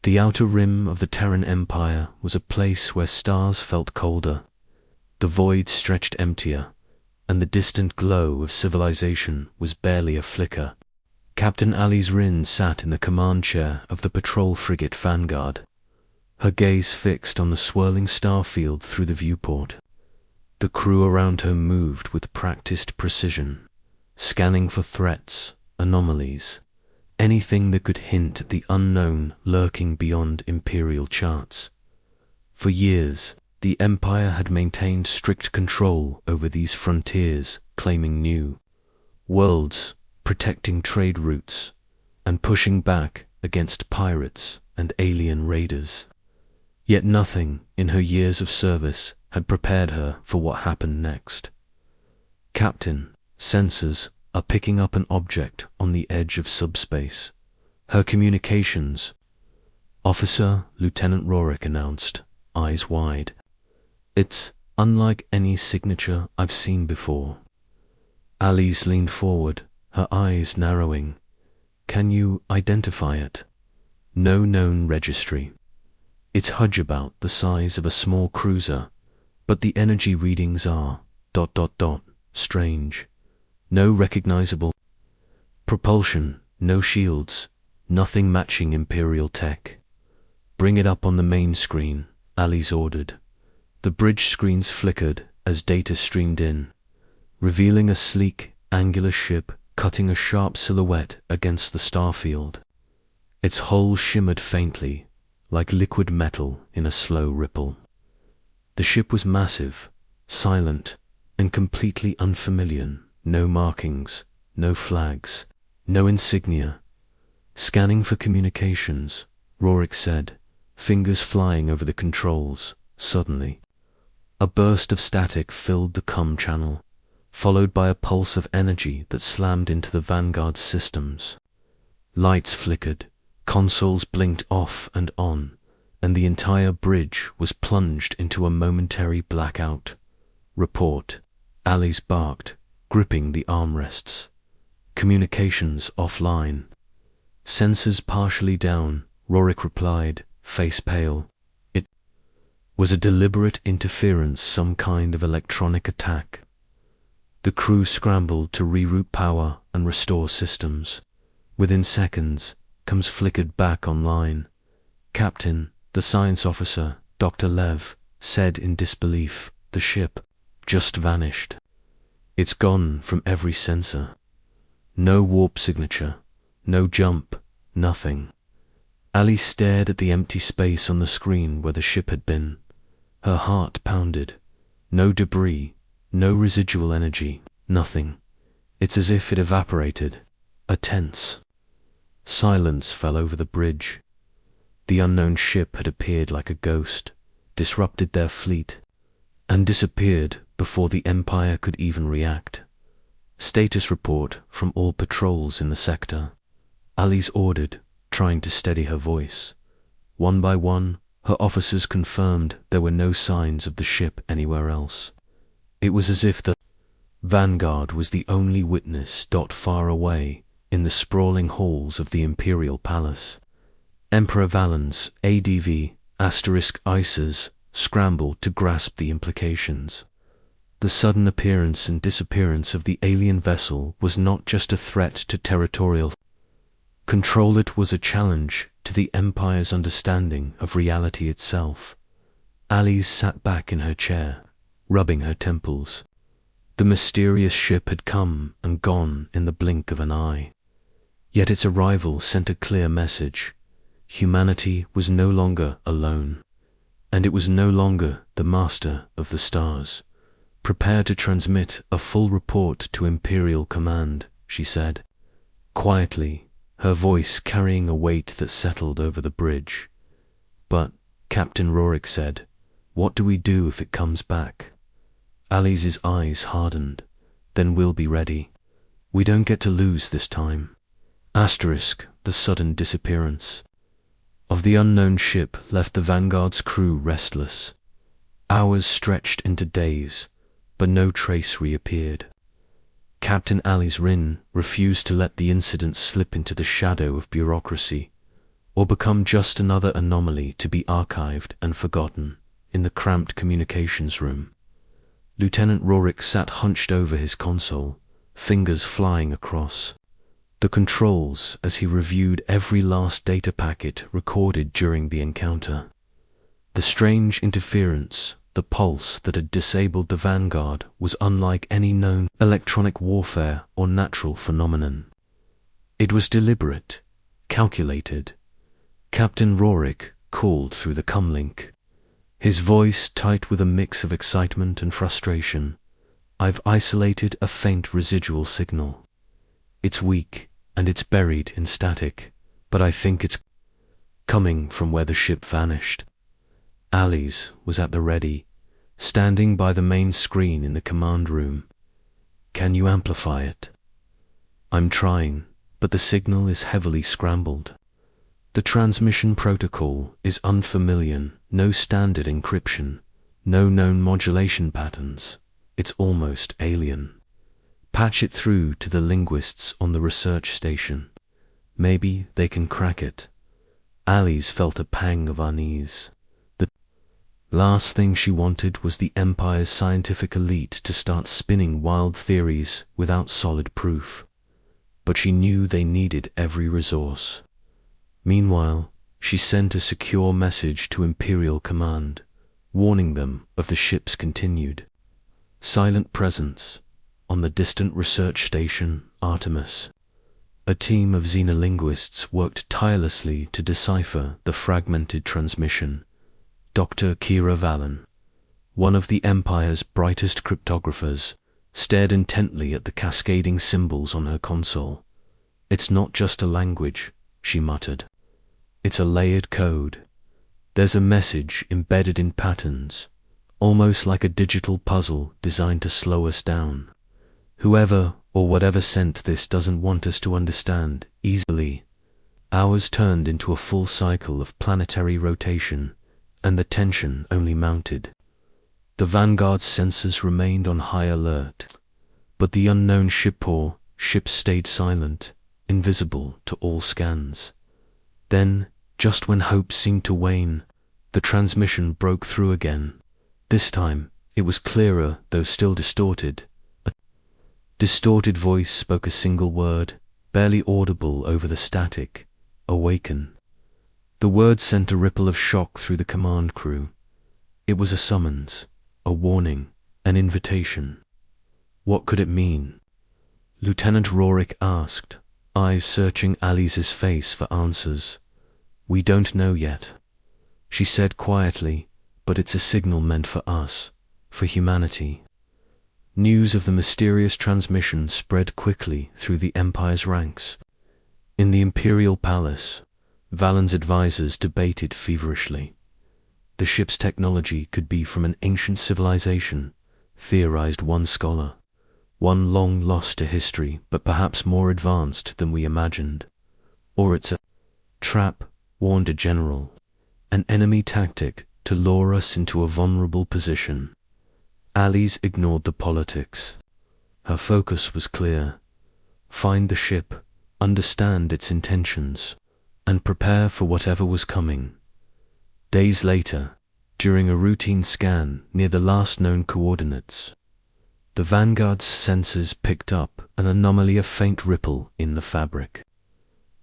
The outer rim of the Terran Empire was a place where stars felt colder, the void stretched emptier, and the distant glow of civilization was barely a flicker. Captain Alice Rin sat in the command chair of the patrol frigate Vanguard, her gaze fixed on the swirling star field through the viewport. The crew around her moved with practiced precision, scanning for threats, anomalies, anything that could hint at the unknown lurking beyond Imperial charts. For years, the Empire had maintained strict control over these frontiers, claiming new worlds, protecting trade routes, and pushing back against pirates and alien raiders. Yet nothing in her years of service had prepared her for what happened next. Captain, sensors are picking up an object on the edge of subspace. Her communications. Officer Lieutenant Rorik announced, eyes wide. It's unlike any signature I've seen before. Alice leaned forward, her eyes narrowing. Can you identify it? No known registry. It's hugeabout the size of a small cruiser, but the energy readings are ... strange. No recognizable propulsion, no shields, nothing matching Imperial tech. Bring it up on the main screen, Alice ordered. The bridge screens flickered as data streamed in, revealing a sleek, angular ship cutting a sharp silhouette against the starfield. Its hull shimmered faintly, like liquid metal in a slow ripple. The ship was massive, silent, and completely unfamiliar. No markings, no flags, no insignia. Scanning for communications, Rorik said, fingers flying over the controls. Suddenly, a burst of static filled the comm channel, followed by a pulse of energy that slammed into the Vanguard's systems. Lights flickered, consoles blinked off and on, and the entire bridge was plunged into a momentary blackout. Report, Alice barked, gripping the armrests. Communications offline. Sensors partially down, Rorik replied, face pale. It was a deliberate interference, some kind of electronic attack. The crew scrambled to reroute power and restore systems. Within seconds, comms flickered back online. Captain, the science officer, Dr. Lev, said in disbelief, the ship just vanished. It's gone from every sensor. No warp signature, no jump, nothing. Alice stared at the empty space on the screen where the ship had been. Her heart pounded. No debris, no residual energy, nothing. It's as if it evaporated. A tense silence fell over the bridge. The unknown ship had appeared like a ghost, disrupted their fleet, and disappeared before the Empire could even react. Status report from all patrols in the sector, Alice ordered, trying to steady her voice. One by one, her officers confirmed there were no signs of the ship anywhere else. It was as if the Vanguard was the only witness far away in the sprawling halls of the Imperial Palace. Emperor Valen's ADV *ICES scrambled to grasp the implications. The sudden appearance and disappearance of the alien vessel was not just a threat to territorial control, it was a challenge to the Empire's understanding of reality itself. Alice sat back in her chair, rubbing her temples. The mysterious ship had come and gone in the blink of an eye. Yet its arrival sent a clear message. Humanity was no longer alone, and it was no longer the master of the stars. Prepare to transmit a full report to Imperial Command, she said, quietly, her voice carrying a weight that settled over the bridge. But, Captain Rorik said, what do we do if it comes back? Alice's eyes hardened. Then we'll be ready. We don't get to lose this time. The sudden disappearance of the unknown ship left the Vanguard's crew restless. Hours stretched into days, but no trace reappeared. Captain Alice Rin refused to let the incident slip into the shadow of bureaucracy. or become just another anomaly to be archived and forgotten in the cramped communications room. Lieutenant Rorik sat hunched over his console, fingers flying across the controls as he reviewed every last data packet recorded during the encounter. The strange interference, the pulse that had disabled the Vanguard, was unlike any known electronic warfare or natural phenomenon. It was deliberate, calculated. Captain Rorik called through the comlink, his voice tight with a mix of excitement and frustration. "I've isolated a faint residual signal. It's weak, and it's buried in static, but I think it's coming from where the ship vanished." Alice was at the ready, standing by the main screen in the command room. "Can you amplify it?" "I'm trying, but the signal is heavily scrambled. The transmission protocol is unfamiliar, no standard encryption, no known modulation patterns. It's almost alien. Patch it through to the linguists on the research station. Maybe they can crack it." Alice felt a pang of unease. The last thing she wanted was the Empire's scientific elite to start spinning wild theories without solid proof. But she knew they needed every resource. Meanwhile, she sent a secure message to Imperial Command, warning them of the ship's continued silent presence on the distant research station Artemis. A team of xenolinguists worked tirelessly to decipher the fragmented transmission. Dr. Kira Valen, one of the Empire's brightest cryptographers, stared intently at the cascading symbols on her console. "It's not just a language," she muttered. "It's a layered code. There's a message embedded in patterns, almost like a digital puzzle designed to slow us down. Whoever or whatever sent this doesn't want us to understand easily." Hours turned into a full cycle of planetary rotation, and the tension only mounted. The Vanguard's sensors remained on high alert, but the unknown ships stayed silent, invisible to all scans. Then, just when hope seemed to wane, the transmission broke through again. This time, it was clearer, though still distorted. A distorted voice spoke a single word, barely audible over the static: "Awaken." The word sent a ripple of shock through the command crew. It was a summons, a warning, an invitation. What could it mean? Lieutenant Rorik asked, eyes searching Alice's face for answers. "We don't know yet," she said quietly, "but it's a signal meant for us, for humanity." News of the mysterious transmission spread quickly through the Empire's ranks. In the Imperial Palace, Valen's advisors debated feverishly. The ship's technology could be from an ancient civilization, theorized one scholar, one long lost to history but perhaps more advanced than we imagined. Or it's a trap, warned a general, an enemy tactic to lure us into a vulnerable position. Alice ignored the politics. Her focus was clear: find the ship, understand its intentions, and prepare for whatever was coming. Days later, during a routine scan near the last known coordinates, the Vanguard's sensors picked up an anomaly, a faint ripple in the fabric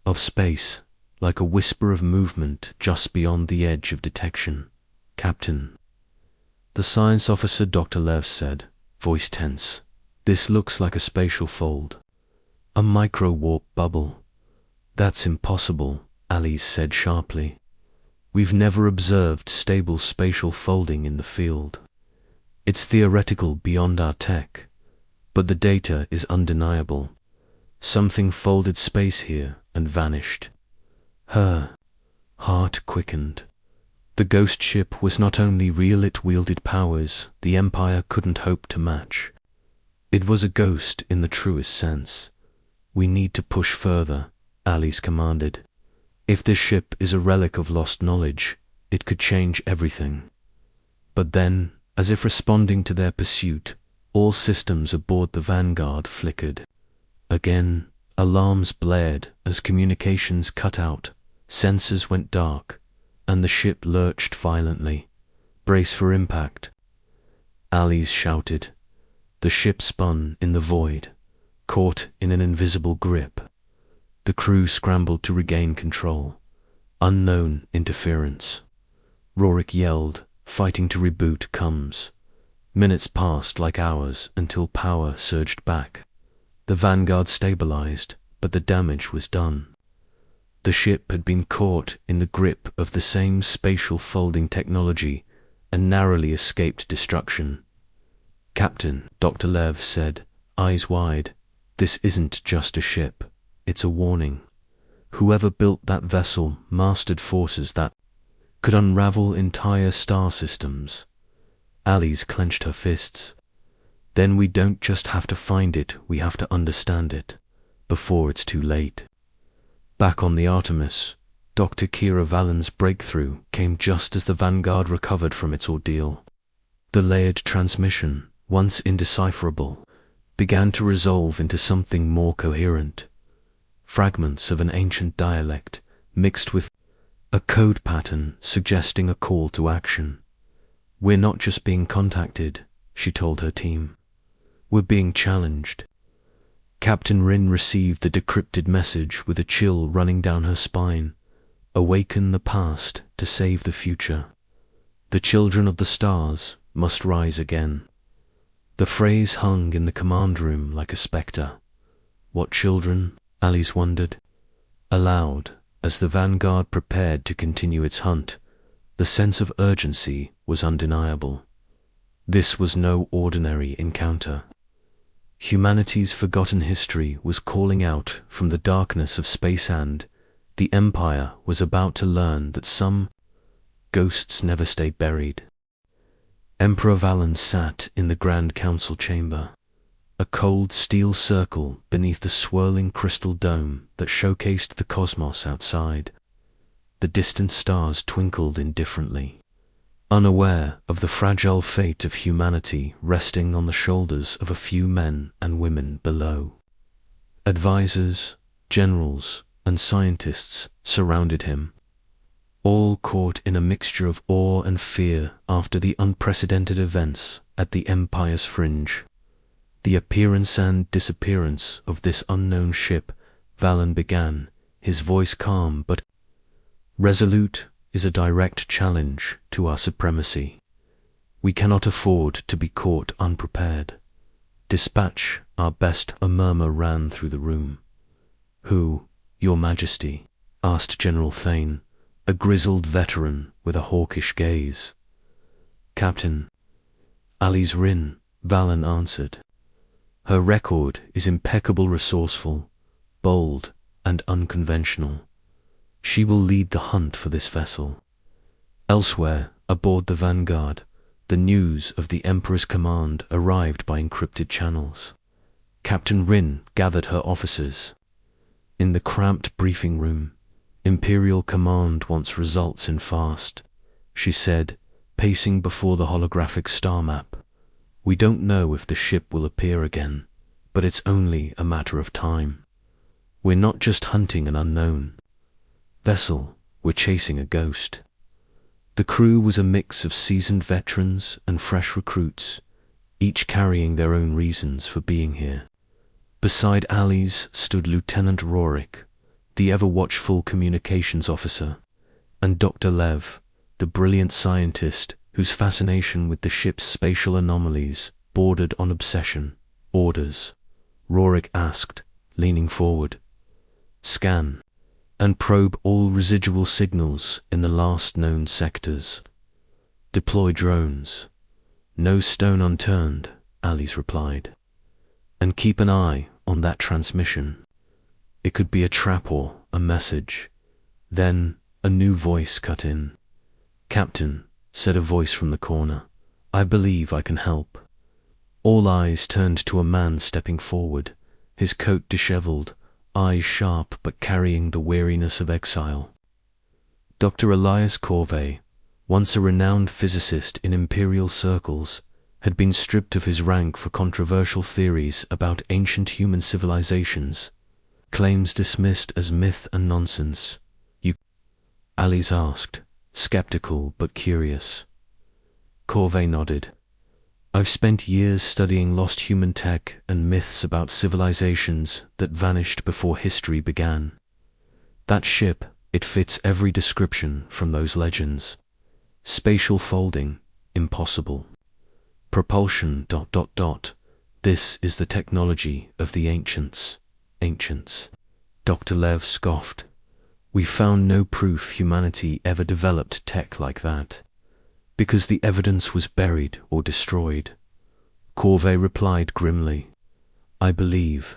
of space, like a whisper of movement just beyond the edge of detection. "Captain," the science officer Dr. Lev said, voice tense, "this looks like a spatial fold. A micro-warp bubble." "That's impossible," Alice said sharply. "We've never observed stable spatial folding in the field. It's theoretical beyond our tech, but the data is undeniable. Something folded space here and vanished." Her heart quickened. The ghost ship was not only real, it wielded powers the Empire couldn't hope to match. It was a ghost in the truest sense. "We need to push further," Alice commanded. "If this ship is a relic of lost knowledge, it could change everything." But then, as if responding to their pursuit, all systems aboard the Vanguard flickered. Again, alarms blared as communications cut out, Sensors went dark, and the ship lurched violently. "Brace for impact," Alice shouted. The ship spun in the void, caught in an invisible grip. The crew scrambled to regain control. Unknown interference. Rorik yelled, fighting to reboot comms. Minutes passed like hours until power surged back. The Vanguard stabilized, but the damage was done. The ship had been caught in the grip of the same spatial folding technology and narrowly escaped destruction. "Captain," Dr. Lev said, eyes wide, "this isn't just a ship. It's a warning. Whoever built that vessel mastered forces that could unravel entire star systems." Alice clenched her fists. "Then we don't just have to find it, we have to understand it, before it's too late." Back on the Artemis, Dr. Kira Valen's breakthrough came just as the Vanguard recovered from its ordeal. The layered transmission, once indecipherable, began to resolve into something more coherent. Fragments of an ancient dialect mixed with a code pattern suggesting a call to action. "We're not just being contacted," she told her team. "We're being challenged." Captain Rin received the decrypted message with a chill running down her spine. "Awaken the past to save the future. The children of the stars must rise again." The phrase hung in the command room like a spectre. What children? Alice wondered. Aloud, as the Vanguard prepared to continue its hunt, the sense of urgency was undeniable. This was no ordinary encounter. Humanity's forgotten history was calling out from the darkness of space, and the Empire was about to learn that some ghosts never stay buried. Emperor Valen sat in the Grand Council chamber, a cold steel circle beneath the swirling crystal dome that showcased the cosmos outside. The distant stars twinkled indifferently, unaware of the fragile fate of humanity resting on the shoulders of a few men and women below. Advisors, generals, and scientists surrounded him, all caught in a mixture of awe and fear after the unprecedented events at the Empire's fringe. The appearance and disappearance of this unknown ship, Valen began, his voice calm but resolute, is a direct challenge to our supremacy. We cannot afford to be caught unprepared. Dispatch our best. A murmur ran through the room. "Who, Your Majesty?" asked General Thane, a grizzled veteran with a hawkish gaze. "Captain Alice Rin," Valen answered. "Her record is impeccable, resourceful, bold, and unconventional. She will lead the hunt for this vessel." Elsewhere, aboard the Vanguard, the news of the Emperor's command arrived by encrypted channels. Captain Rin gathered her officers. In the cramped briefing room, "Imperial Command wants results in fast," she said, pacing before the holographic star map. "We don't know if the ship will appear again, but it's only a matter of time. We're not just hunting an unknown vessel, we're chasing a ghost." The crew was a mix of seasoned veterans and fresh recruits, each carrying their own reasons for being here. Beside Alice stood Lieutenant Rorik, the ever-watchful communications officer, and Dr. Lev, the brilliant scientist whose fascination with the ship's spatial anomalies bordered on obsession. "Orders," Rorik asked, leaning forward. "Scan and probe all residual signals in the last known sectors. Deploy drones." "No stone unturned," Alice replied. "And keep an eye on that transmission. It could be a trap or a message." Then a new voice cut in. "Captain," said a voice from the corner, "I believe I can help." All eyes turned to a man stepping forward, his coat disheveled, eyes sharp but carrying the weariness of exile. Dr. Elias Corvey, once a renowned physicist in imperial circles, had been stripped of his rank for controversial theories about ancient human civilizations, claims dismissed as myth and nonsense. "You Alice asked, skeptical but curious. Corvée nodded. I've spent years studying lost human tech and myths about civilizations that vanished before history began. That ship, it fits every description from those legends. Spatial folding, impossible. Propulsion, ... This is the technology of the ancients. Ancients. Dr. Lev scoffed. We found no proof humanity ever developed tech like that, because the evidence was buried or destroyed. Corvée replied grimly, I believe.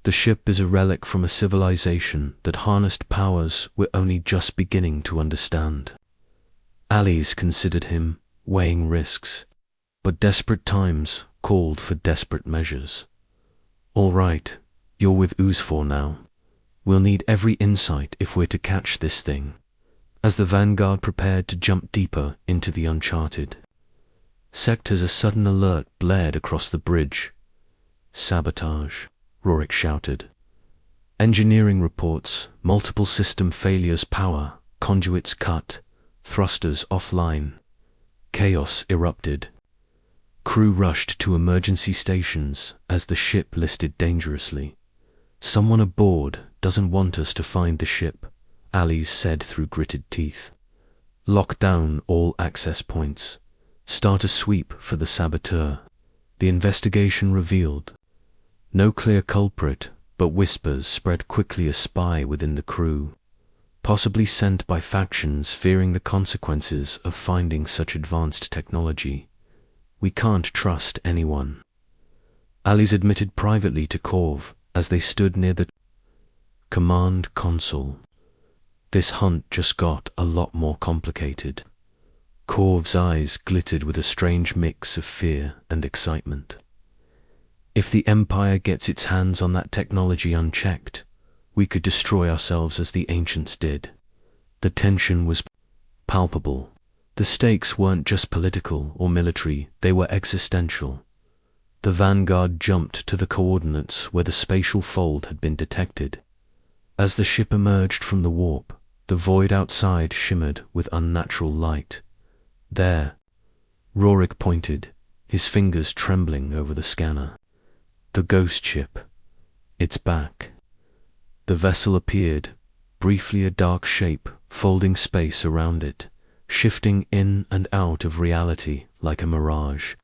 The ship is a relic from a civilization that harnessed powers we're only just beginning to understand. Alice considered him, weighing risks, but desperate times called for desperate measures. All right, you're with Oozfor now. We'll need every insight if we're to catch this thing. As the Vanguard prepared to jump deeper into the uncharted, sectors a sudden alert blared across the bridge. Sabotage, Rorik shouted. Engineering reports, multiple system failures, power, conduits cut, thrusters offline. Chaos erupted. Crew rushed to emergency stations as the ship listed dangerously. Someone aboard doesn't want us to find the ship, Alice said through gritted teeth. Lock down all access points. Start a sweep for the saboteur. The investigation revealed no clear culprit, but whispers spread quickly a spy within the crew, possibly sent by factions fearing the consequences of finding such advanced technology. We can't trust anyone, Alice admitted privately to Corv as they stood near the command console. This hunt just got a lot more complicated. Corv's eyes glittered with a strange mix of fear and excitement. If the Empire gets its hands on that technology unchecked, we could destroy ourselves as the ancients did. The tension was palpable. The stakes weren't just political or military, they were existential. The Vanguard jumped to the coordinates where the spatial fold had been detected. As the ship emerged from the warp, the void outside shimmered with unnatural light. There, Rorik pointed, his fingers trembling over the scanner. The ghost ship. It's back. The vessel appeared, briefly a dark shape, folding space around it, shifting in and out of reality like a mirage.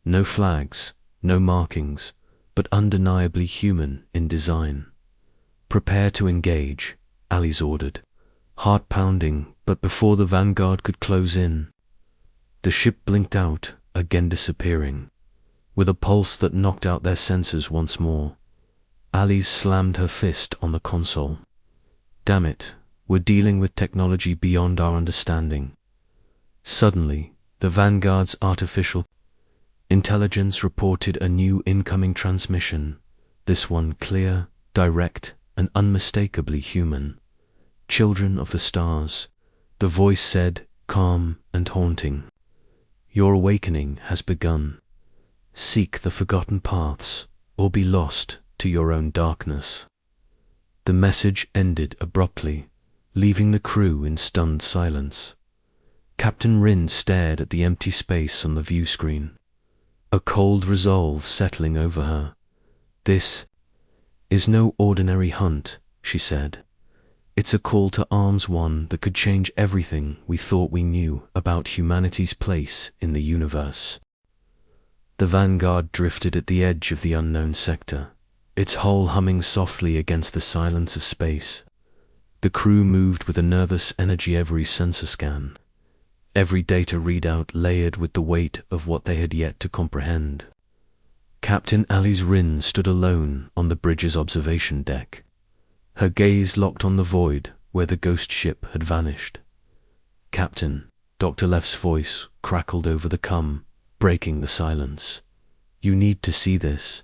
No flags, no markings, but undeniably human in design. Prepare to engage, Alice ordered, heart pounding, but before the Vanguard could close in, the ship blinked out, again disappearing. With a pulse that knocked out their senses once more, Alice slammed her fist on the console. Damn it, we're dealing with technology beyond our understanding. Suddenly, the Vanguard's artificial intelligence reported a new incoming transmission, this one clear, direct, and unmistakably human. Children of the stars, the voice said, calm and haunting. Your awakening has begun. Seek the forgotten paths, or be lost to your own darkness. The message ended abruptly, leaving the crew in stunned silence. Captain Rin stared at the empty space on the view screen, a cold resolve settling over her. This is no ordinary hunt, she said. It's a call to arms, one that could change everything we thought we knew about humanity's place in the universe. The Vanguard drifted at the edge of the unknown sector, its hull humming softly against the silence of space. The crew moved with a nervous energy, every sensor scan, every data readout layered with the weight of what they had yet to comprehend. Captain Alice Rin stood alone on the bridge's observation deck, her gaze locked on the void where the ghost ship had vanished. Captain, Dr. Lev's voice crackled over the com, breaking the silence. You need to see this.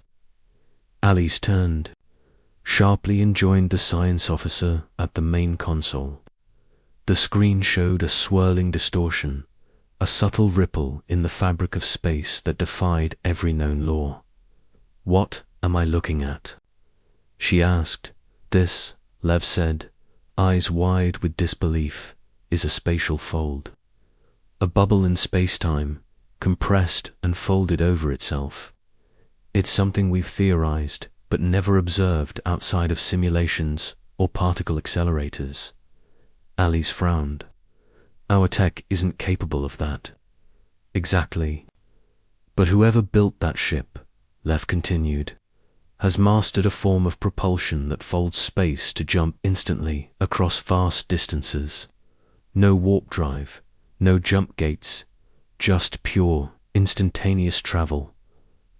Alice turned sharply and joined the science officer at the main console. The screen showed a swirling distortion, a subtle ripple in the fabric of space that defied every known law. What am I looking at? She asked. This, Lev said, eyes wide with disbelief, is a spatial fold. A bubble in space-time, compressed and folded over itself. It's something we've theorized, but never observed outside of simulations or particle accelerators. Alice frowned. Our tech isn't capable of that. Exactly. But whoever built that ship, Lev continued, has mastered a form of propulsion that folds space to jump instantly across vast distances. No warp drive, no jump gates, just pure, instantaneous travel.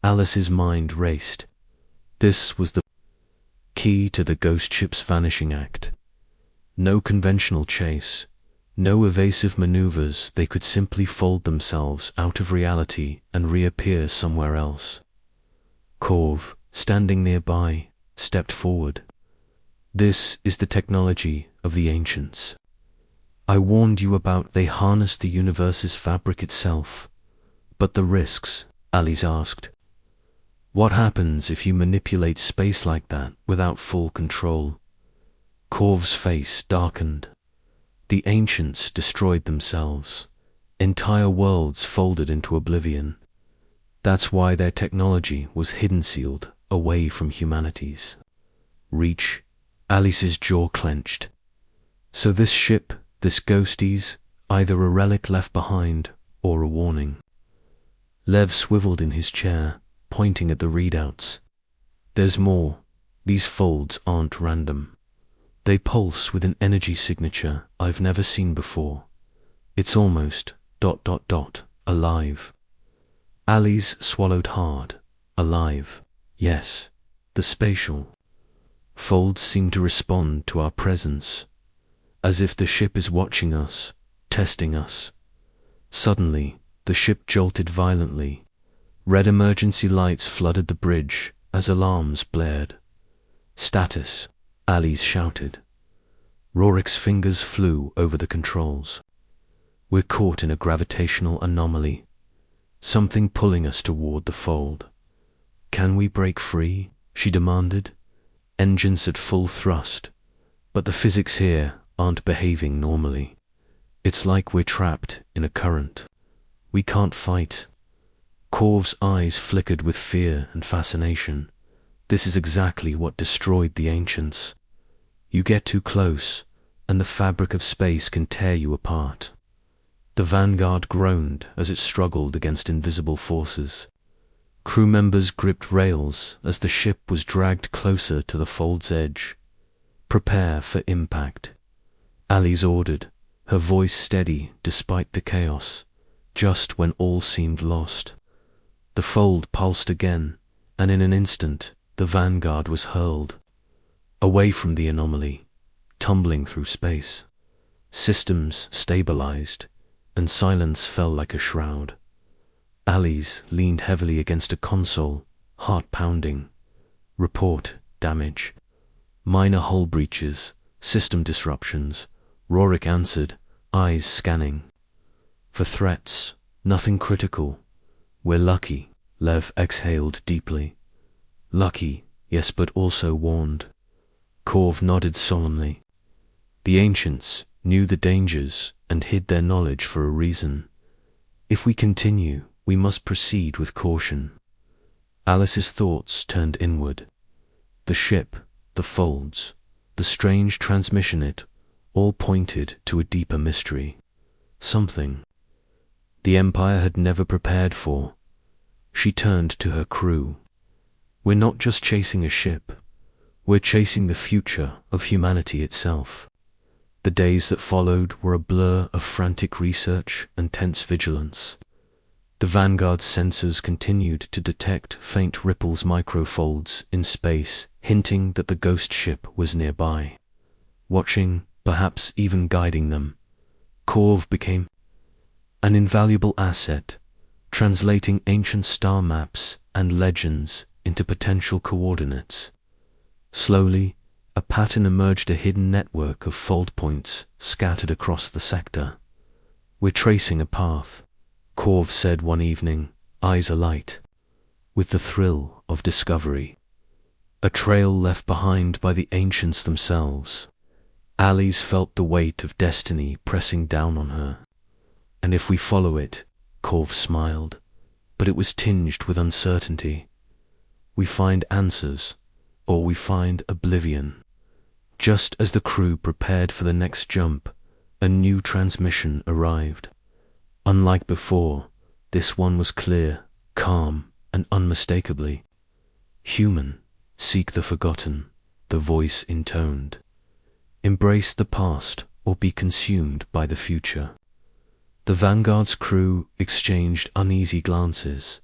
Alice's mind raced. This was the key to the ghost ship's vanishing act. No conventional chase, no evasive maneuvers, they could simply fold themselves out of reality and reappear somewhere else. Corv, standing nearby, stepped forward. This is the technology of the ancients. I warned you about. They harnessed the universe's fabric itself. But the risks, Alice asked. What happens if you manipulate space like that without full control? Corv's face darkened. The ancients destroyed themselves. Entire worlds folded into oblivion. That's why their technology was hidden, sealed away from humanity's reach. Alice's jaw clenched. So this ship, this ghosties, either a relic left behind or a warning. Lev swiveled in his chair, pointing at the readouts. There's more. These folds aren't random. They pulse with an energy signature I've never seen before. It's almost ... alive. Alice swallowed hard. Alive. Yes. The spatial folds seem to respond to our presence, as if the ship is watching us, testing us. Suddenly, the ship jolted violently. Red emergency lights flooded the bridge as alarms blared. Status, Alice shouted. Rorik's fingers flew over the controls. We're caught in a gravitational anomaly. Something pulling us toward the fold. Can we break free? She demanded. Engines at full thrust. But the physics here aren't behaving normally. It's like we're trapped in a current. We can't fight. Corv's eyes flickered with fear and fascination. This is exactly what destroyed the ancients. You get too close, and the fabric of space can tear you apart. The Vanguard groaned as it struggled against invisible forces. Crew members gripped rails as the ship was dragged closer to the fold's edge. Prepare for impact, Alice ordered, her voice steady despite the chaos, just when all seemed lost. The fold pulsed again, and in an instant, the Vanguard was hurled away from the anomaly, tumbling through space. Systems stabilized, and silence fell like a shroud. Alice leaned heavily against a console, heart pounding. Report, damage. Minor hull breaches, system disruptions. Rorik answered, eyes scanning. For threats, nothing critical. We're lucky, Lev exhaled deeply. Lucky, yes, but also warned. Corv nodded solemnly. The ancients knew the dangers and hid their knowledge for a reason. If we continue, we must proceed with caution. Alice's thoughts turned inward. The ship, the folds, the strange transmission, it all pointed to a deeper mystery. Something the Empire had never prepared for. She turned to her crew. We're not just chasing a ship. We're chasing the future of humanity itself. The days that followed were a blur of frantic research and tense vigilance. The Vanguard's sensors continued to detect faint ripples, microfolds in space, hinting that the ghost ship was nearby. Watching, perhaps even guiding them, Corv became an invaluable asset, translating ancient star maps and legends into potential coordinates. Slowly, a pattern emerged, a hidden network of fold points scattered across the sector. We're tracing a path, Corv said one evening, eyes alight with the thrill of discovery. A trail left behind by the ancients themselves. Alice felt the weight of destiny pressing down on her. And if we follow it, Corv smiled, but it was tinged with uncertainty. We find answers, or we find oblivion. Just as the crew prepared for the next jump, a new transmission arrived. Unlike before, this one was clear, calm, and unmistakably human. Seek the forgotten, the voice intoned. Embrace the past or be consumed by the future. The Vanguard's crew exchanged uneasy glances.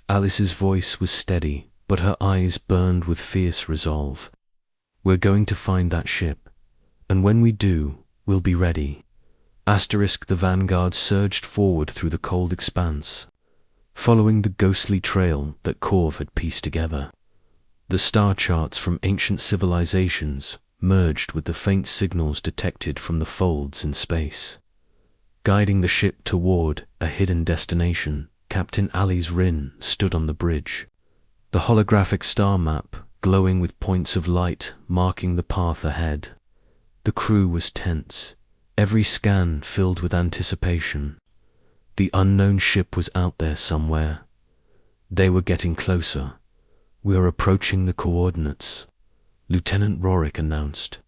Alice's voice was steady, but her eyes burned with fierce resolve. We're going to find that ship, and when we do, we'll be ready. The Vanguard surged forward through the cold expanse, following the ghostly trail that Corv had pieced together. The star charts from ancient civilizations merged with the faint signals detected from the folds in space. Guiding the ship toward a hidden destination, Captain Ali's Rin stood on the bridge. The holographic star map glowing with points of light marking the path ahead. The crew was tense, every scan filled with anticipation. The unknown ship was out there somewhere. They were getting closer. We are approaching the coordinates, Lieutenant Rorik announced.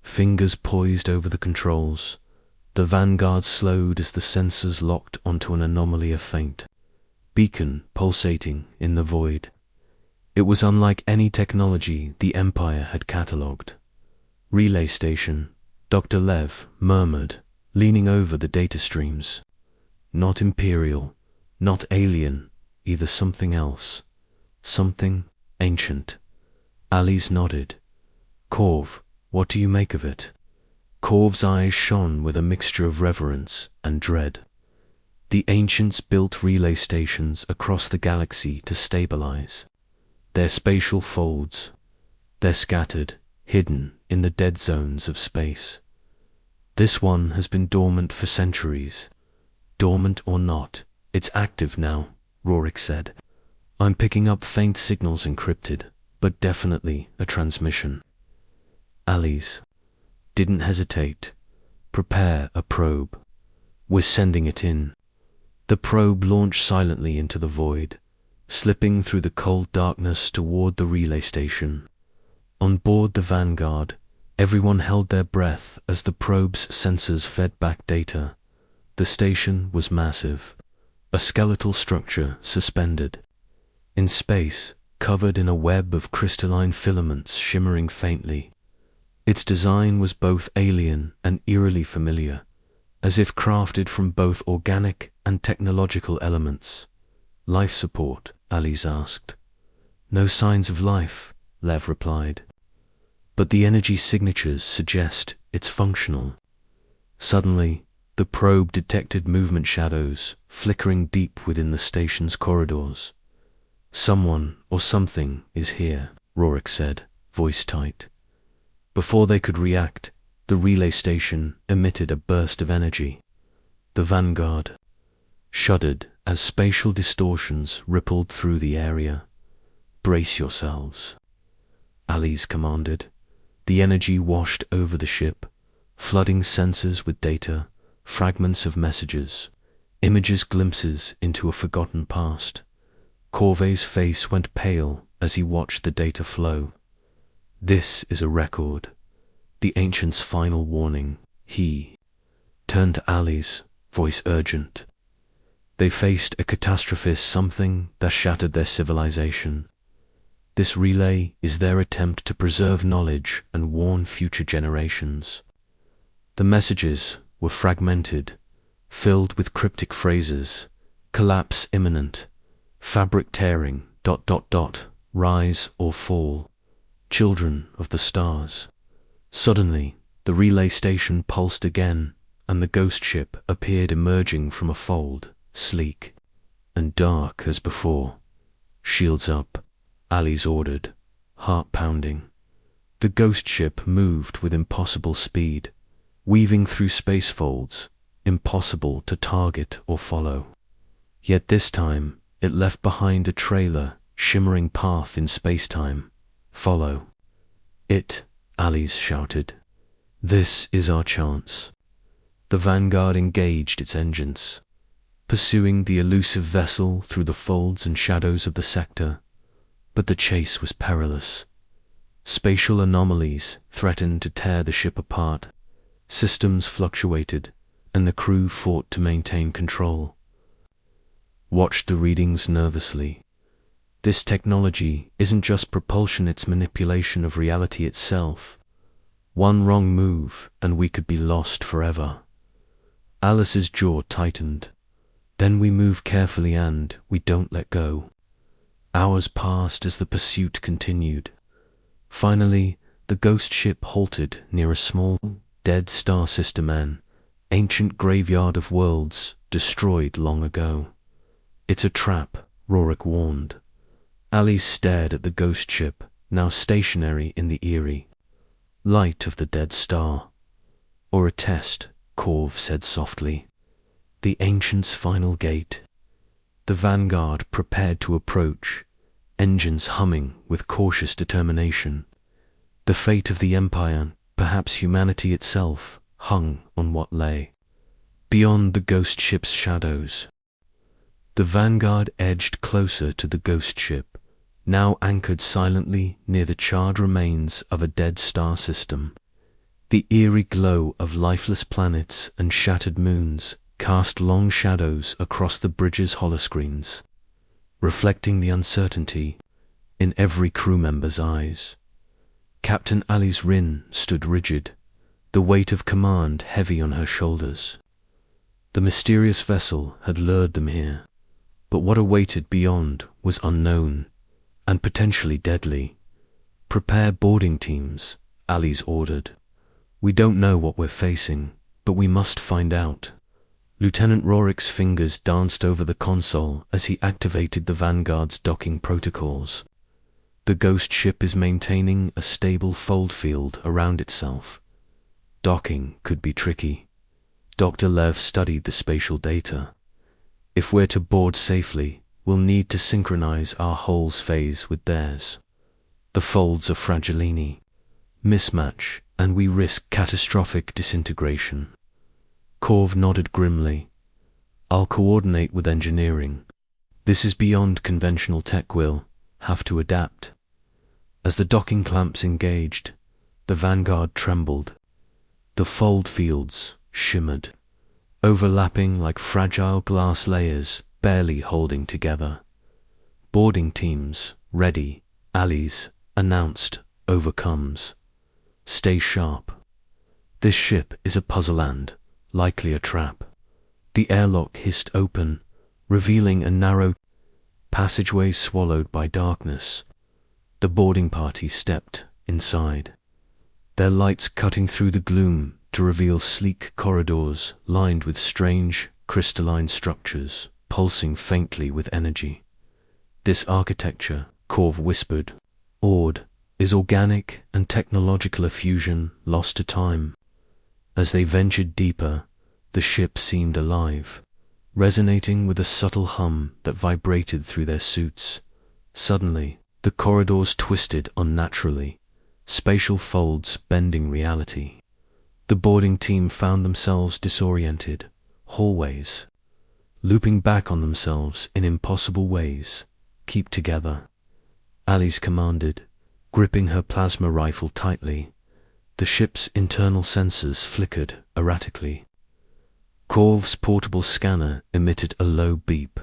Fingers poised over the controls, the Vanguard slowed as the sensors locked onto an anomaly of faint beacon pulsating in the void. It was unlike any technology the Empire had catalogued. Relay station, Dr. Lev murmured, leaning over the data streams. Not Imperial, not alien, either something else. Something ancient. Alice nodded. Corv, what do you make of it? Corv's eyes shone with a mixture of reverence and dread. The ancients built relay stations across the galaxy to stabilize. Their spatial folds. They're scattered, hidden in the dead zones of space. This one has been dormant for centuries. Dormant or not, it's active now, Rorik said. I'm picking up faint signals encrypted, but definitely a transmission. Alice didn't hesitate. Prepare a probe. We're sending it in. The probe launched silently into the void, slipping through the cold darkness toward the relay station. On board the Vanguard, everyone held their breath as the probe's sensors fed back data. The station was massive, a skeletal structure suspended. In space, covered in a web of crystalline filaments shimmering faintly. Its design was both alien and eerily familiar, as if crafted from both organic and technological elements. Life support, Alice asked. No signs of life, Lev replied. But the energy signatures suggest it's functional. Suddenly, the probe detected movement shadows flickering deep within the station's corridors. Someone or something is here, Rorik said, voice tight. Before they could react, the relay station emitted a burst of energy. The Vanguard shuddered as spatial distortions rippled through the area. Brace yourselves, Alice commanded. The energy washed over the ship, flooding sensors with data, fragments of messages, images, glimpses into a forgotten past. Corvey's face went pale as he watched the data flow. This is a record. The ancient's final warning. He turned to Ali's, voice urgent. They faced a catastrophe, something that shattered their civilization. This relay is their attempt to preserve knowledge and warn future generations. The messages were fragmented, filled with cryptic phrases. Collapse imminent. Fabric tearing. ... Rise or fall. Children of the stars. Suddenly, the relay station pulsed again, and the ghost ship appeared emerging from a fold, sleek and dark as before. Shields up, Alice ordered, heart pounding. The ghost ship moved with impossible speed, weaving through space folds, impossible to target or follow. Yet this time, it left behind a trailer, shimmering path in space-time. Follow. It, Alice shouted. This is our chance. The Vanguard engaged its engines, pursuing the elusive vessel through the folds and shadows of the sector, but the chase was perilous. Spatial anomalies threatened to tear the ship apart, systems fluctuated, and the crew fought to maintain control. Watched the readings nervously. This technology isn't just propulsion, it's manipulation of reality itself. One wrong move and we could be lost forever. Alice's jaw tightened. Then we move carefully and we don't let go. Hours passed as the pursuit continued. Finally, the ghost ship halted near a small, dead star system, an ancient graveyard of worlds destroyed long ago. It's a trap, Rorik warned. Alice stared at the ghost ship, now stationary in the eerie light of the dead star. Or a test, Corv said softly. The Ancient's final gate. The Vanguard prepared to approach, engines humming with cautious determination. The fate of the Empire, perhaps humanity itself, hung on what lay beyond the ghost ship's shadows. The Vanguard edged closer to the ghost ship, now anchored silently near the charred remains of a dead star system. The eerie glow of lifeless planets and shattered moons cast long shadows across the bridge's holoscreens, reflecting the uncertainty in every crew member's eyes. Captain Alice Rin stood rigid, the weight of command heavy on her shoulders. The mysterious vessel had lured them here, but what awaited beyond was unknown and potentially deadly. Prepare boarding teams, Alice ordered. We don't know what we're facing, but we must find out. Lieutenant Rorik's fingers danced over the console as he activated the Vanguard's docking protocols. The ghost ship is maintaining a stable fold field around itself. Docking could be tricky. Dr. Lev studied the spatial data. If we're to board safely, we'll need to synchronize our hull's phase with theirs. The folds are fragilini. Mismatch, and we risk catastrophic disintegration. Corv nodded grimly. I'll coordinate with engineering. This is beyond conventional tech, we'll have to adapt. As the docking clamps engaged, the Vanguard trembled. The fold fields shimmered, overlapping like fragile glass layers, barely holding together. Boarding teams, ready, Alice announced, overcomes. Stay sharp. This ship is a puzzle and likely a trap. The airlock hissed open, revealing a narrow passageway swallowed by darkness. The boarding party stepped inside, their lights cutting through the gloom to reveal sleek corridors lined with strange, crystalline structures, pulsing faintly with energy. This architecture, Corv whispered, awed, is organic and technological, a fusion lost to time. As they ventured deeper, the ship seemed alive, resonating with a subtle hum that vibrated through their suits. Suddenly, the corridors twisted unnaturally, spatial folds bending reality. The boarding team found themselves disoriented, hallways, looping back on themselves in impossible ways. Keep together, Alice commanded, gripping her plasma rifle tightly. The ship's internal sensors flickered erratically. Corv's portable scanner emitted a low beep.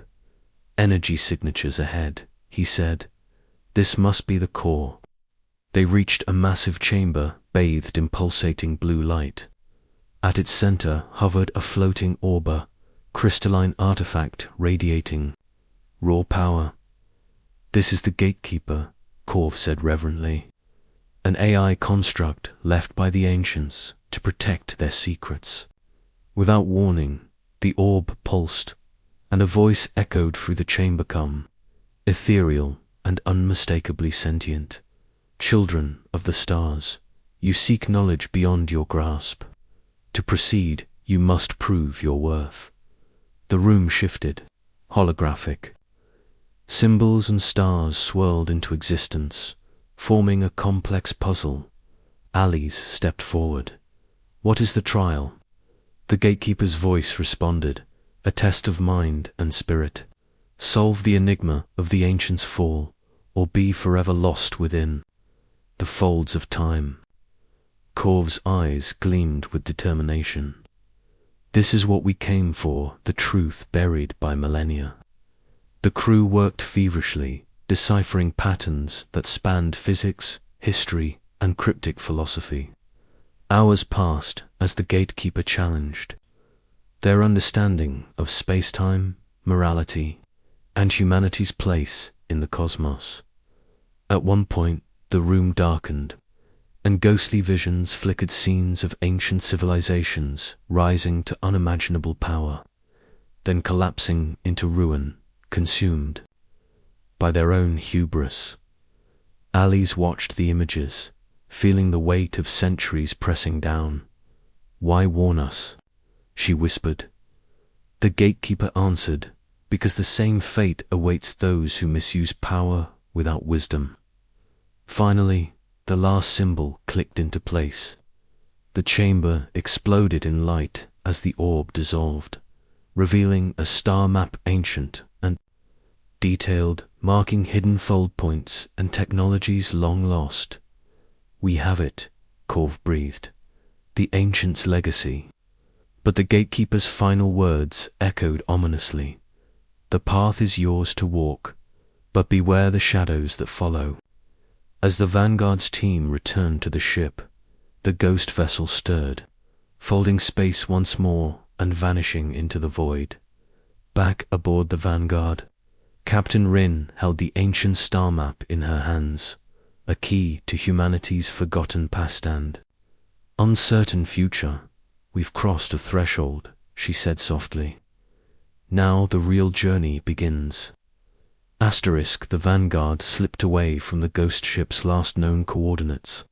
Energy signatures ahead, he said. This must be the core. They reached a massive chamber bathed in pulsating blue light. At its center hovered a floating orb, crystalline artifact radiating raw power. This is the gatekeeper, Corv said reverently. An AI construct left by the ancients to protect their secrets. Without warning, the orb pulsed, and a voice echoed through the chamber, come, ethereal and unmistakably sentient. Children of the stars, you seek knowledge beyond your grasp. To proceed, you must prove your worth. The room shifted, holographic. Symbols and stars swirled into existence, forming a complex puzzle. Alice stepped forward, What is the trial? The gatekeeper's voice responded, a test of mind and spirit. Solve the enigma of the ancients' fall, or be forever lost within the folds of time. Corv's eyes gleamed with determination. This is what we came for, the truth buried by millennia. The crew worked feverishly, deciphering patterns that spanned physics, history, and cryptic philosophy. Hours passed as the gatekeeper challenged. Their understanding of space-time, morality, and humanity's place in the cosmos. At one point, the room darkened, and ghostly visions flickered scenes of ancient civilizations rising to unimaginable power, then collapsing into ruin, consumed by their own hubris. Alice watched the images, feeling the weight of centuries pressing down. "Why warn us?" she whispered. The gatekeeper answered, "Because the same fate awaits those who misuse power without wisdom." Finally, the last symbol clicked into place. The chamber exploded in light as the orb dissolved, revealing a star map ancient and detailed, marking hidden fold points and technologies long lost. "We have it," Corv breathed. "The ancients' legacy." But the gatekeeper's final words echoed ominously. "The path is yours to walk, but beware the shadows that follow." As the Vanguard's team returned to the ship, the ghost vessel stirred, folding space once more and vanishing into the void. Back aboard the Vanguard, Captain Rin held the ancient star map in her hands, a key to humanity's forgotten past and uncertain future. "We've crossed a threshold," she said softly. "Now the real journey begins." The Vanguard slipped away from the ghost ship's last known coordinates,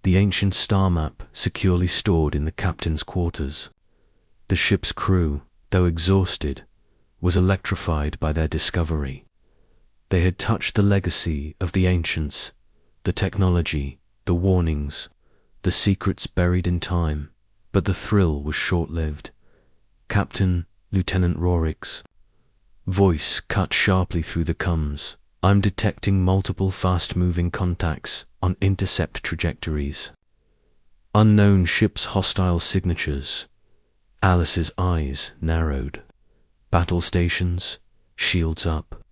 the ancient star map securely stored in the captain's quarters. The ship's crew, though exhausted, was electrified by their discovery. They had touched the legacy of the ancients, the technology, the warnings, the secrets buried in time, but the thrill was short-lived. "Captain, Lieutenant Rorik's voice cut sharply through the comms. "I'm detecting multiple fast-moving contacts on intercept trajectories. Unknown ship's hostile signatures." Alice's eyes narrowed. "Battle stations, shields up."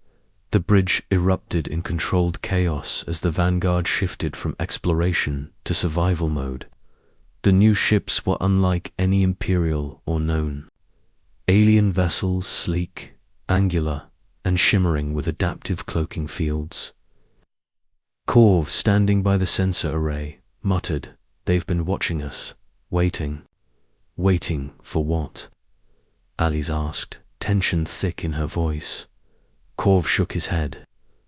The bridge erupted in controlled chaos as the Vanguard shifted from exploration to survival mode. The new ships were unlike any Imperial or known. Alien vessels, sleek, angular, and shimmering with adaptive cloaking fields. Corv, standing by the sensor array, muttered, "They've been watching us, waiting." "Waiting for what?" Alice asked, tension thick in her voice. Corv shook his head.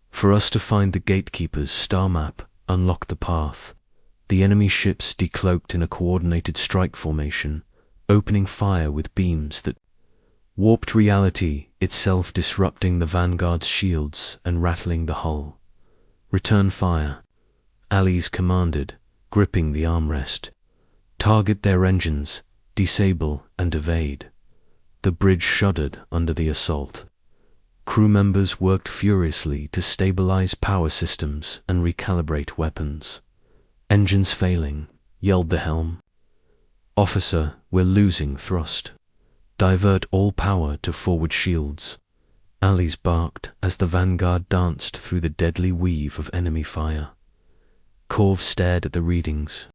"For us to find the gatekeeper's star map, unlock the path." The enemy ships decloaked in a coordinated strike formation, opening fire with beams that warped reality, itself disrupting the Vanguard's shields and rattling the hull. "Return fire," Alice commanded, gripping the armrest. "Target their engines, disable and evade." The bridge shuddered under the assault. Crew members worked furiously to stabilize power systems and recalibrate weapons. "Engines failing," yelled the helm. "Officer, we're losing thrust. Divert all power to forward shields." Alice barked as the Vanguard danced through the deadly weave of enemy fire. Corv stared at the readings.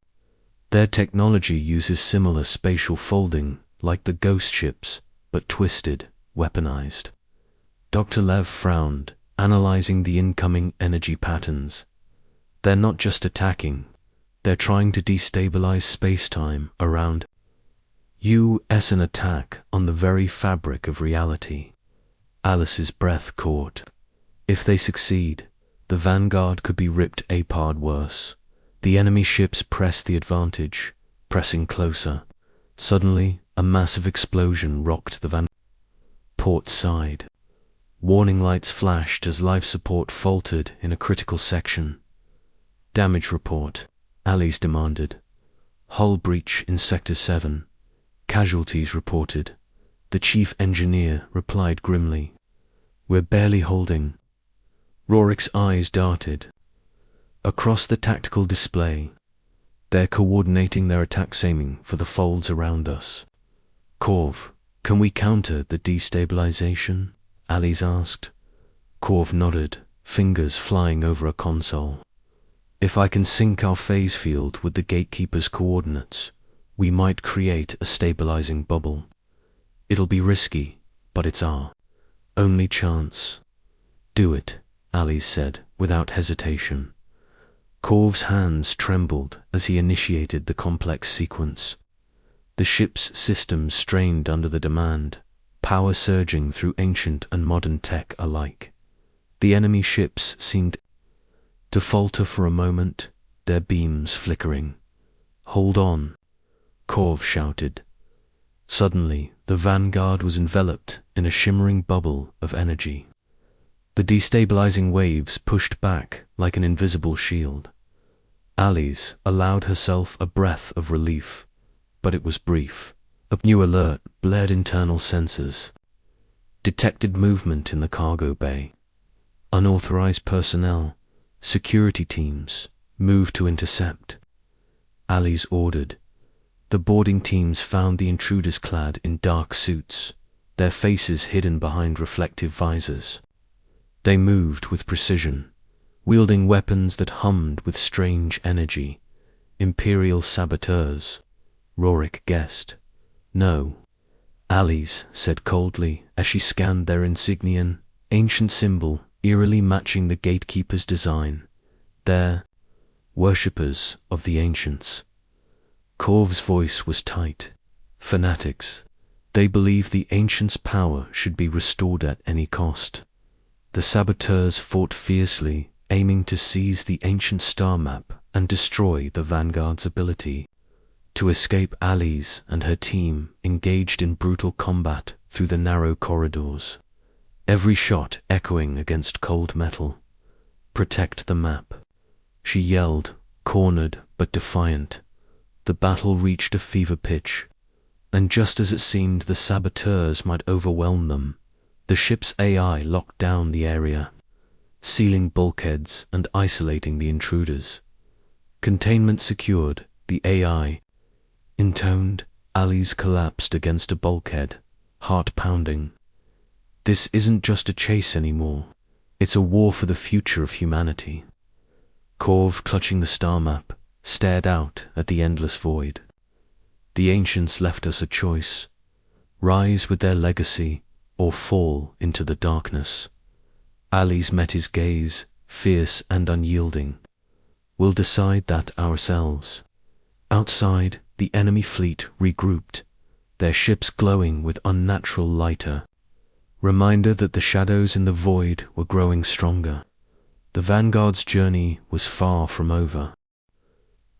Their technology uses similar spatial folding like the ghost ships, but twisted, weaponized. Dr. Lev frowned, analyzing the incoming energy patterns. "They're not just attacking, they're trying to destabilize space-time around us, an attack on the very fabric of reality." Alice's breath caught. If they succeed, the Vanguard could be ripped apart worse. The enemy ships pressed the advantage, pressing closer. Suddenly, a massive explosion rocked the port side. Warning lights flashed as life support faltered in a critical section. "Damage report," Alice demanded. Hull breach in Sector 7. Casualties reported. The chief engineer replied grimly. We're barely holding. Rorik's eyes darted. Across the tactical display, they're coordinating their attacks, aiming for the folds around us. Corv, can we counter the destabilization? Alice asked. Corv nodded, fingers flying over a console. If I can sync our phase field with the gatekeeper's coordinates, we might create a stabilizing bubble. It'll be risky, but it's our only chance. Do it, Alice said, without hesitation. Corv's hands trembled as he initiated the complex sequence. The ship's systems strained under the demand, power surging through ancient and modern tech alike. The enemy ships seemed to falter for a moment, their beams flickering. Hold on, Corv shouted. Suddenly, the Vanguard was enveloped in a shimmering bubble of energy. The destabilizing waves pushed back like an invisible shield. Alice allowed herself a breath of relief, but it was brief. A new alert blared internal sensors. Detected movement in the cargo bay. Unauthorized personnel, security teams, moved to intercept. Alice ordered. The boarding teams found the intruders clad in dark suits, their faces hidden behind reflective visors. They moved with precision, wielding weapons that hummed with strange energy. Imperial saboteurs, Rorik guessed. No, Alice said coldly as she scanned their insignia, ancient symbol eerily matching the gatekeeper's design. They're worshippers of the ancients. Corv's voice was tight. Fanatics. They believe the ancients' power should be restored at any cost. The saboteurs fought fiercely, aiming to seize the ancient star map and destroy the Vanguard's ability to escape. Alice and her team engaged in brutal combat through the narrow corridors, every shot echoing against cold metal. Protect the map, she yelled, cornered but defiant. The battle reached a fever pitch, and just as it seemed the saboteurs might overwhelm them, the ship's AI locked down the area, sealing bulkheads and isolating the intruders. Containment secured, the AI intoned. Alice collapsed against a bulkhead, heart pounding. This isn't just a chase anymore. It's a war for the future of humanity. Corv, clutching the star map, stared out at the endless void. The ancients left us a choice: rise with their legacy or fall into the darkness. Alice met his gaze, fierce and unyielding. We'll decide that ourselves. Outside, the enemy fleet regrouped, their ships glowing with unnatural lighter. Reminder that the shadows in the void were growing stronger. The Vanguard's journey was far from over.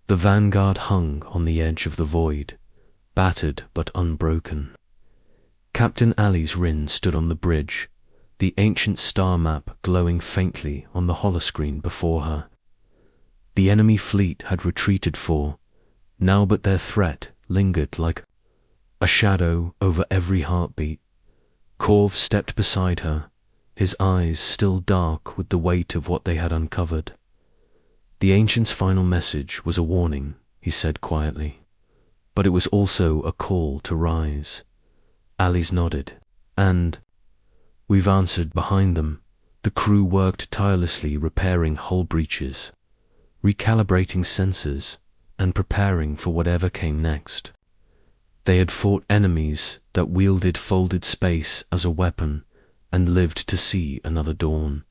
The Vanguard hung on the edge of the void, battered but unbroken. Captain Alice Rin stood on the bridge, the ancient star map glowing faintly on the holoscreen before her. The enemy fleet had retreated now, but their threat lingered like a shadow over every heartbeat. Corv stepped beside her, his eyes still dark with the weight of what they had uncovered. The ancient's final message was a warning, he said quietly, but it was also a call to rise. Alice nodded. And we've answered. Behind them, the crew worked tirelessly, repairing hull breaches, recalibrating sensors, and preparing for whatever came next. They had fought enemies that wielded folded space as a weapon and lived to see another dawn.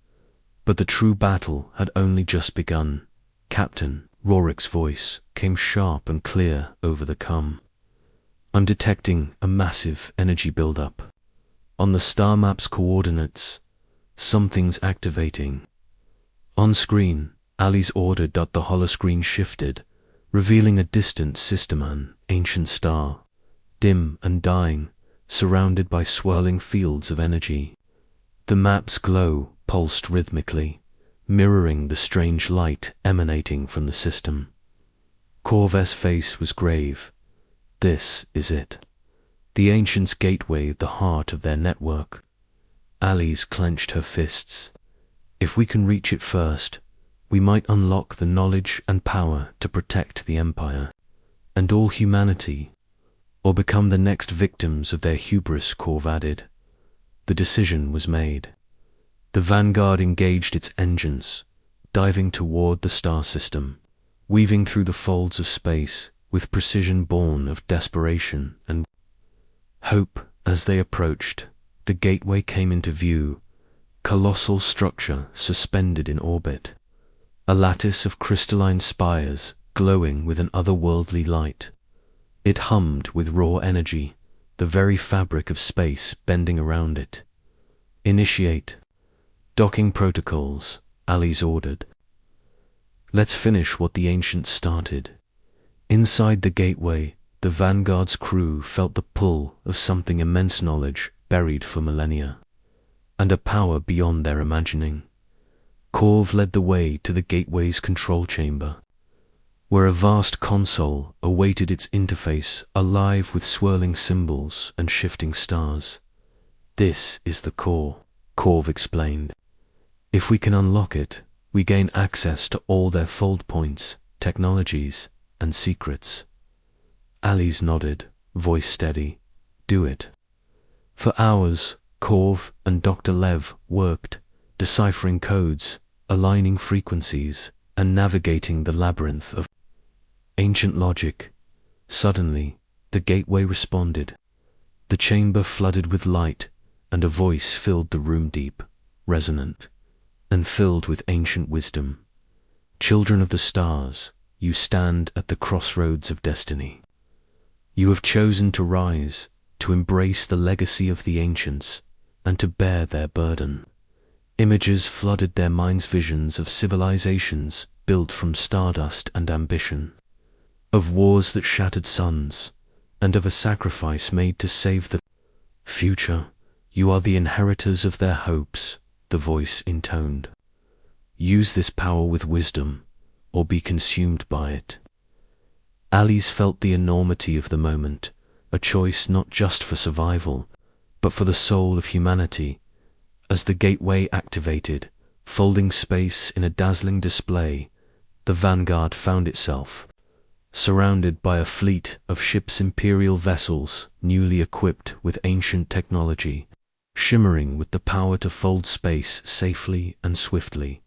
But the true battle had only just begun. Captain, Rorik's voice came sharp and clear over the comm. I'm detecting a massive energy buildup. On the star map's coordinates, something's activating. On screen, Alice ordered that the holoscreen shifted, revealing a distant system, an ancient star, dim and dying, surrounded by swirling fields of energy. The map's glow pulsed rhythmically, mirroring the strange light emanating from the system. Corv's face was grave. This is it. The Ancients' gateway, the heart of their network. Alice clenched her fists. If we can reach it first, we might unlock the knowledge and power to protect the Empire and all humanity, or become the next victims of their hubris, Corv added. The decision was made. The Vanguard engaged its engines, diving toward the star system, weaving through the folds of space with precision born of desperation and hope. As they approached, the gateway came into view, colossal structure suspended in orbit, a lattice of crystalline spires glowing with an otherworldly light. It hummed with raw energy, the very fabric of space bending around it. Initiate docking protocols, Alice ordered. Let's finish what the Ancients started. Inside the gateway, the Vanguard's crew felt the pull of something immense, knowledge buried for millennia, and a power beyond their imagining. Corv led the way to the gateway's control chamber, where a vast console awaited its interface, alive with swirling symbols and shifting stars. This is the core, Corv explained. If we can unlock it, we gain access to all their fold points, technologies, and secrets. Alice nodded, voice steady. Do it. For hours, Corv and Dr. Lev worked, deciphering codes, aligning frequencies, and navigating the labyrinth of ancient logic. Suddenly, the gateway responded. The chamber flooded with light, and a voice filled the room, deep, resonant, and filled with ancient wisdom. Children of the stars, you stand at the crossroads of destiny. You have chosen to rise, to embrace the legacy of the Ancients, and to bear their burden. Images flooded their minds, visions of civilizations built from stardust and ambition, of wars that shattered suns, and of a sacrifice made to save the future. You are the inheritors of their hopes, the voice intoned. Use this power with wisdom, or be consumed by it. Alice felt the enormity of the moment, a choice not just for survival, but for the soul of humanity. As the gateway activated, folding space in a dazzling display, the Vanguard found itself surrounded by a fleet of ships, imperial vessels, newly equipped with ancient technology, shimmering with the power to fold space safely and swiftly.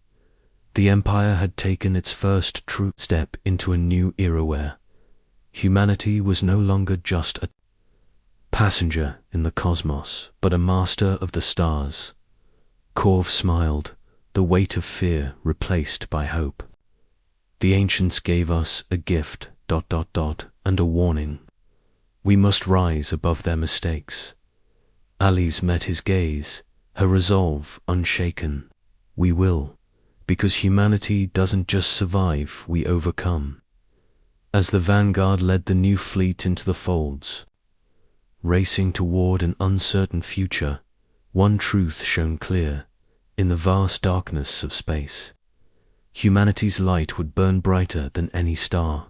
The Empire had taken its first true step into a new era where humanity was no longer just a passenger in the cosmos, but a master of the stars. Corv smiled, the weight of fear replaced by hope. The Ancients gave us a gift, and a warning. We must rise above their mistakes. Alice met his gaze, her resolve unshaken. We will, because humanity doesn't just survive, we overcome. As the Vanguard led the new fleet into the folds, racing toward an uncertain future, one truth shone clear. In the vast darkness of space, humanity's light would burn brighter than any star.